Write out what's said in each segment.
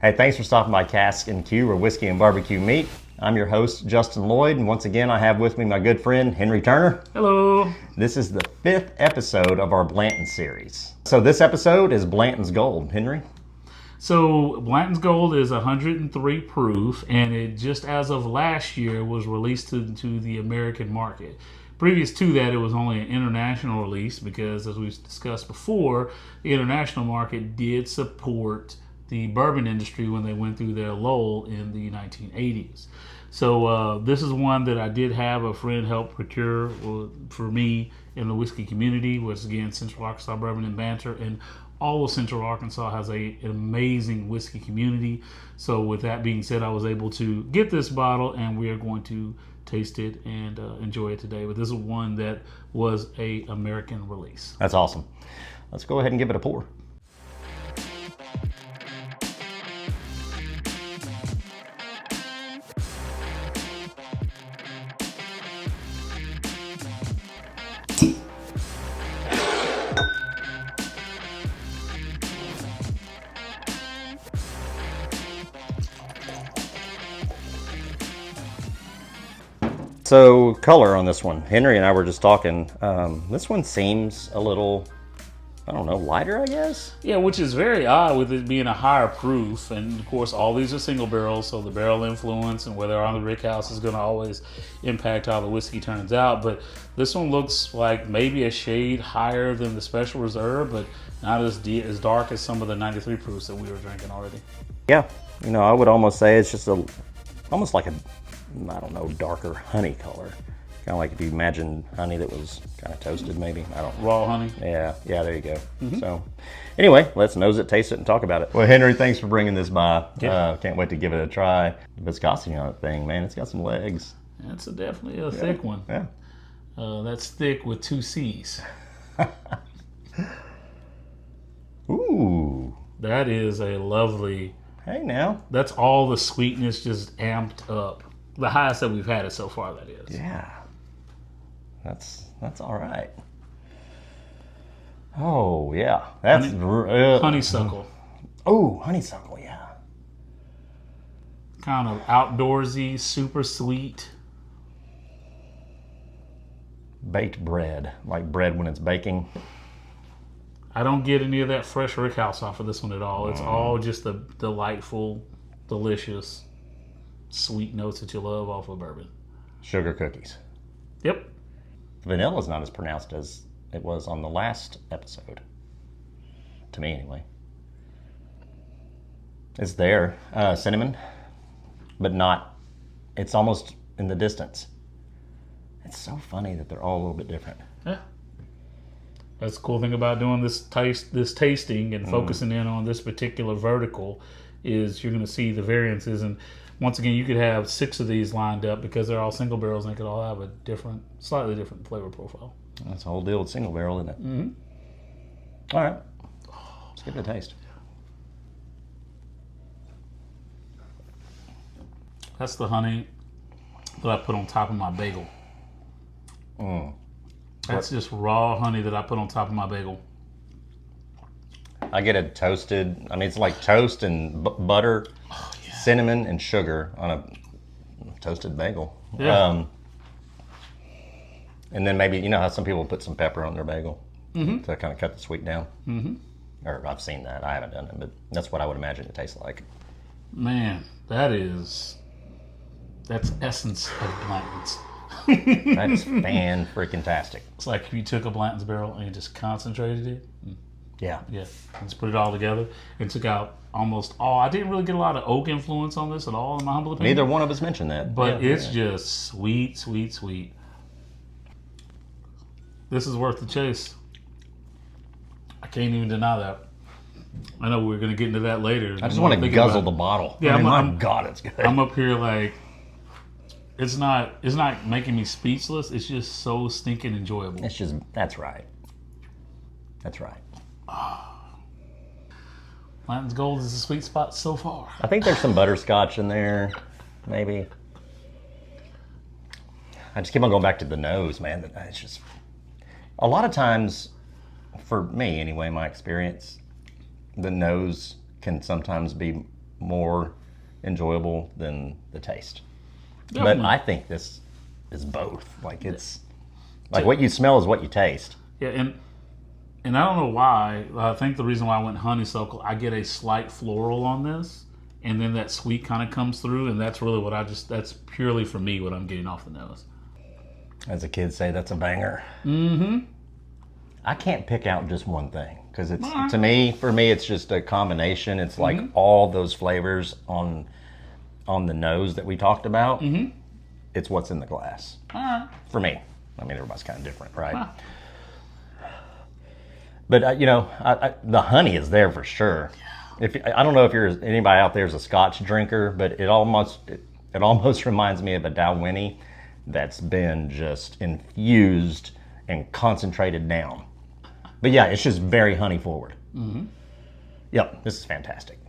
Hey, thanks for stopping by Casks-n-Que, where whiskey and barbecue meet. I'm your host, Justin Lloyd, and once again I have with me my good friend, Henry Turner. Hello. This is the 5th episode of our Blanton series. So this episode is Blanton's Gold. Henry? So Blanton's Gold is 103 proof, and it just as of last year was released to the American market. Previous to that, it was only an international release because, as we've discussed before, the international market did support the bourbon industry when they went through their lull in the 1980s. So this is one that I did have a friend help procure for me in the whiskey community, which again, Central Arkansas Bourbon and Banter, and all of Central Arkansas has an amazing whiskey community. So with that being said, I was able to get this bottle, and we are going to taste it and enjoy it today. But this is one that was a American release. That's awesome. Let's go ahead and give it a pour. So color on this one, Henry and I were just talking, this one seems a little, I don't know, lighter, I guess? Yeah, which is very odd with it being a higher proof. And of course, all these are single barrels, so the barrel influence and where they're on the rick house is going to always impact how the whiskey turns out. But this one looks like maybe a shade higher than the Special Reserve, but not as dark as some of the 93 proofs that we were drinking already. Yeah, you know, I would almost say it's just almost like a, I don't know, darker honey color. Kind of like if you imagine honey that was kind of toasted, maybe. I don't know. Raw honey? Yeah, there you go. So, anyway, let's nose it, taste it, and talk about it. Well, Henry, thanks for bringing this by. Yeah. Can't wait to give it a try. The viscosity on that thing, man, it's got some legs. That's definitely a thick one. Yeah. That's thick with 2 C's. Ooh. That is a lovely... Hey, now. That's all the sweetness just amped up. The highest that we've had it so far, that is. Yeah. That's all right. Oh, yeah. That's honeysuckle. Oh, honeysuckle, yeah. Kind of outdoorsy, super sweet. Baked bread, like bread when it's baking. I don't get any of that fresh rickhouse off of this one at all. It's all just the delightful, delicious, sweet notes that you love off of bourbon. Sugar cookies. Yep. Vanilla is not as pronounced as it was on the last episode. To me, anyway. It's there. Cinnamon, but not. It's almost in the distance. It's so funny that they're all a little bit different. Yeah. That's the cool thing about doing this tasting and focusing in on this particular vertical is you're going to see the variances. And once again, you could have 6 of these lined up because they're all single barrels and they could all have a slightly different flavor profile. That's the whole deal with single barrel, isn't it? Mm-hmm. All right. Let's give it a taste. That's the honey that I put on top of my bagel. That's just raw honey that I put on top of my bagel. I get it toasted. I mean, it's like toast and butter, cinnamon, and sugar on a toasted bagel. Yeah. And then maybe, you know how some people put some pepper on their bagel to kind of cut the sweet down? Or I've seen that. I haven't done it, but that's what I would imagine it tastes like. Man, that's essence of Blanton's. That is fan-freaking-tastic. It's like if you took a Blanton's barrel and you just concentrated it. Yeah. Yeah. Just put it all together and took out almost all. I didn't really get a lot of oak influence on this at all, in my humble opinion. Neither one of us mentioned that. But it's just sweet, sweet, sweet. This is worth the chase. I can't even deny that. I know we're going to get into that later. I just want to guzzle the bottle. Yeah, my God, it's good. I'm up here like, it's not making me speechless. It's just so stinking enjoyable. That's right. That's right. Blanton's Gold is a sweet spot so far. I think there's some butterscotch in there, maybe. I just keep on going back to the nose, man. It's just, a lot of times, for me anyway, my experience, the nose can sometimes be more enjoyable than the taste. Definitely. But I think this is both. Like it's like what you smell is what you taste. Yeah, and I don't know why. I think the reason why I went honeysuckle, I get a slight floral on this, and then that sweet kind of comes through, and that's really what that's purely for me what I'm getting off the nose. As the kids say, that's a banger. Mm-hmm. I can't pick out just one thing because it's for me, it's just a combination. It's like all those flavors on the nose that we talked about. Mm-hmm. It's what's in the glass. For me. I mean, everybody's kind of different, right? But the honey is there for sure. I don't know if anybody out there is a Scotch drinker, but it almost reminds me of a Dalwhinnie that's been just infused and concentrated down. But yeah, it's just very honey forward. Mm-hmm. Yep, this is fantastic.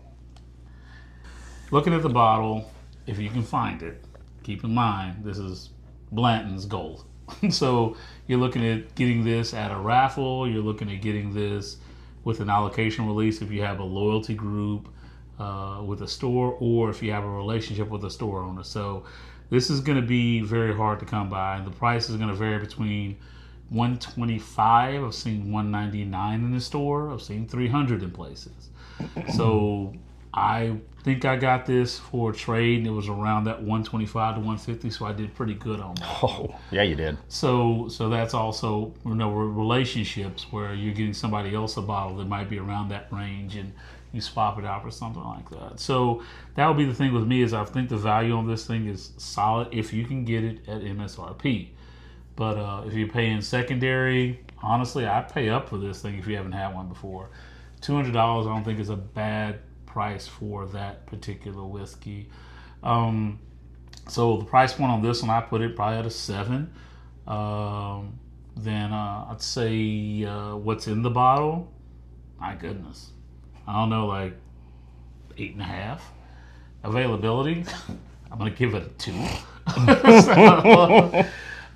Looking at the bottle, if you can find it, keep in mind this is Blanton's Gold. So you're looking at getting this at a raffle. You're looking at getting this with an allocation release if you have a loyalty group with a store, or if you have a relationship with a store owner. So this is going to be very hard to come by, and the price is going to vary between $125. I've seen $199 in the store. I've seen $300 in places. So I think I got this for a trade, and it was around that $125 to $150. So I did pretty good on that. Oh, yeah, you did. So that's also relationships where you're getting somebody else a bottle that might be around that range, and you swap it out for something like that. So that would be the thing with me is I think the value on this thing is solid if you can get it at MSRP. But if you're paying secondary, honestly, I'd pay up for this thing if you haven't had one before. $200 I don't think is a bad price for that particular whiskey. So the price point on this one, I put it probably at a 7. Then I'd say what's in the bottle, my goodness. I don't know, like 8.5. Availability, I'm going to give it a 2.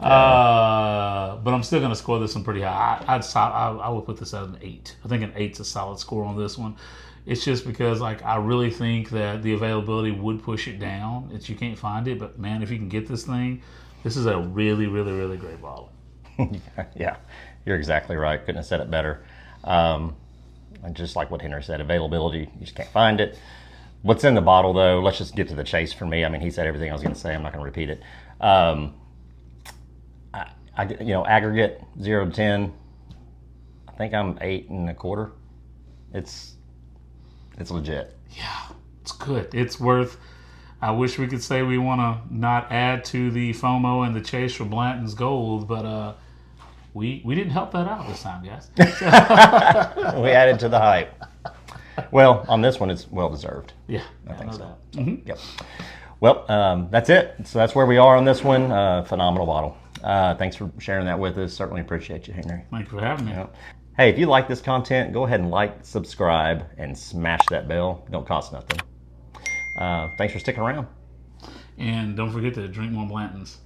But I'm still going to score this one pretty high. I would put this at an 8. I think an 8's a solid score on this one. It's just because I really think that the availability would push it down. You can't find it, but man, if you can get this thing, this is a really, really, really great bottle. Yeah, you're exactly right. Couldn't have said it better. And just like what Henry said, availability, you just can't find it. What's in the bottle, though, let's just get to the chase for me. I mean, he said everything I was going to say. I'm not going to repeat it. Aggregate 0 to 10, I think I'm 8.25. It's legit. Yeah, it's good. It's worth. I wish we could say we want to not add to the FOMO and the chase for Blanton's Gold, but we didn't help that out this time, guys. We added to the hype. Well, on this one, it's well deserved. Yeah, I think so. Mm-hmm. Yep. Well, that's it. So that's where we are on this one. Phenomenal bottle. Thanks for sharing that with us. Certainly appreciate you, Henry. Thank you for having me. Yep. Hey, if you like this content, go ahead and like, subscribe, and smash that bell. Don't cost nothing. Thanks for sticking around. And don't forget to drink more Blantons.